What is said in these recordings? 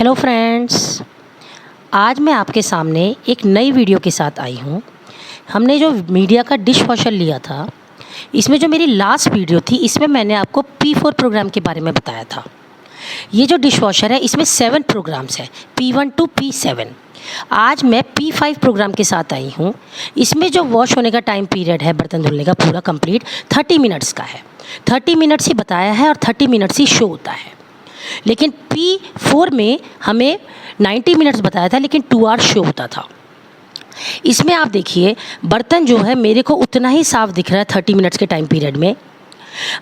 Hello friends, आज मैं आपके सामने एक नई वीडियो के साथ आई हूँ। हमने जो मीडिया का डिश वॉशर लिया था, इसमें जो मेरी लास्ट वीडियो थी, इसमें मैंने आपको P4 प्रोग्राम के बारे में बताया था। ये जो डिश वॉशर है, इसमें 7 प्रोग्राम्स हैं, P1 to P7। आज मैं P5 प्रोग्राम के साथ आई हूँ। इसमें जो वॉश होने का टाइम पीरियड है बर्तन धुलने का पूरा कंप्लीट 30 मिनट्स का है। 30 मिनट्स ही बताया है और 30 मिनट्स ही शो होता है। लेकिन P4 में हमें 90 मिनट्स बताया था, लेकिन 2 आवर शो होता था। इसमें आप देखिए, बर्तन जो है मेरे को उतना ही साफ़ दिख रहा है 30 मिनट्स के टाइम पीरियड में।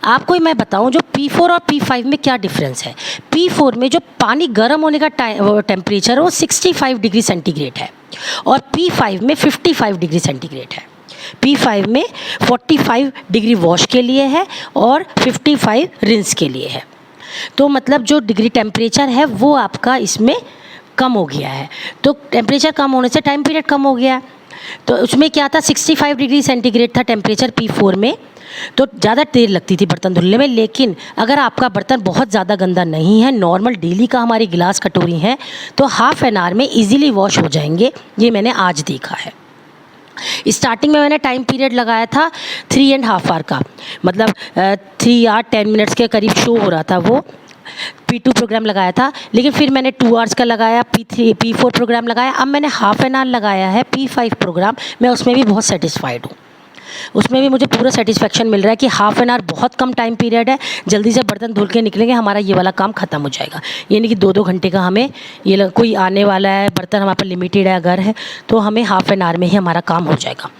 आपको मैं बताऊं जो P4 और P5 में क्या डिफरेंस है। P4 में जो पानी गर्म होने का टेम्परेचर है वो 65 डिग्री सेंटीग्रेड है और P5 में 55 डिग्री सेंटीग्रेड है। P5 में 45 डिग्री वॉश के लिए है और 55 रिंस के लिए है। तो मतलब जो डिग्री टेम्परेचर है वो आपका इसमें कम हो गया है। तो टेम्परेचर कम होने से टाइम पीरियड कम हो गया है। तो उसमें क्या था, 65 डिग्री सेंटीग्रेड था टेम्परेचर P4 में, तो ज़्यादा देर लगती थी बर्तन धुलने में। लेकिन अगर आपका बर्तन बहुत ज़्यादा गंदा नहीं है, नॉर्मल डेली का हमारी गिलास कटोरी है, तो हाफ़ एन आवर में ईज़िली वॉश हो जाएंगे। ये मैंने आज देखा है। स्टार्टिंग में मैंने टाइम पीरियड लगाया था 3.5 आवर का, मतलब 3 आवर 10 मिनट्स के करीब शो हो रहा था। वो P2 प्रोग्राम लगाया था, लेकिन फिर मैंने 2 आवर्स का लगाया, P4 प्रोग्राम लगाया। अब मैंने हाफ़ एन आवर लगाया है P5 प्रोग्राम। मैं उसमें भी बहुत सेटिस्फाइड हूँ। उसमें भी मुझे पूरा सेटिस्फेक्शन मिल रहा है कि हाफ़ एन आवर बहुत कम टाइम पीरियड है। जल्दी से बर्तन धुल के निकलेंगे, हमारा ये वाला काम ख़त्म हो जाएगा। ये नहीं कि 2-2 घंटे का हमें ये कोई आने वाला है, बर्तन हमारे पास लिमिटेड है अगर है, तो हमें हाफ़ एन आवर में ही हमारा काम हो जाएगा।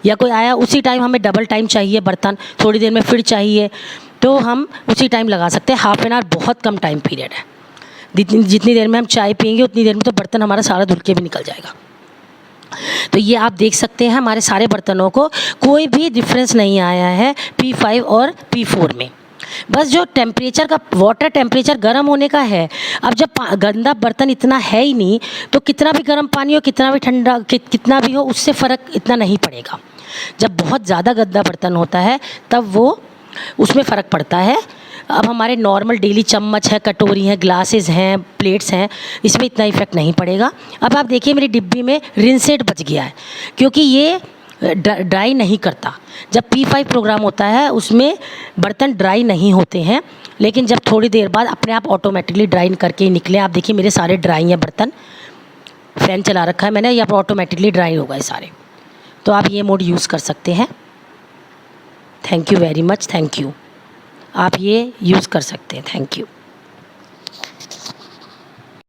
या कोई आया उसी टाइम हमें डबल टाइम चाहिए, बर्तन थोड़ी देर में फिर चाहिए, तो हम उसी टाइम लगा सकते हैं। हाफ़ एन आवर बहुत कम टाइम पीरियड है। जितनी देर में हम चाय पियेंगे उतनी देर में तो बर्तन हमारा सारा धुल के भी निकल जाएगा। तो ये आप देख सकते हैं, हमारे सारे बर्तनों को कोई भी डिफरेंस नहीं आया है P5 और P4 में। बस जो टेम्परेचर का, वाटर टेम्परेचर गर्म होने का है। अब जब गंदा बर्तन इतना है ही नहीं, तो कितना भी गर्म पानी हो, कितना भी ठंडा, कितना भी हो, उससे फ़र्क इतना नहीं पड़ेगा। जब बहुत ज़्यादा गंदा बर्तन होता है तब वो उसमें फ़र्क पड़ता है। अब हमारे नॉर्मल डेली चम्मच है, कटोरी हैं, ग्लासेस हैं, प्लेट्स हैं, इसमें इतना इफेक्ट नहीं पड़ेगा। अब आप देखिए मेरी डिब्बी में रिंसेट बच गया है, क्योंकि ये ड्राई नहीं करता। जब P5 प्रोग्राम होता है उसमें बर्तन ड्राई नहीं होते हैं, लेकिन जब थोड़ी देर बाद अपने आप ऑटोमेटिकली ड्राई करके ही निकले। आप देखिए मेरे सारे ड्राई हैं बर्तन। फ़ैन चला रखा है मैंने, यहाँ पर ऑटोमेटिकली ड्राई हो गए सारे। तो आप ये मोड यूज़ कर सकते हैं। Thank you very much, thank you. आप ये यूज़ कर सकते हैं। Thank you.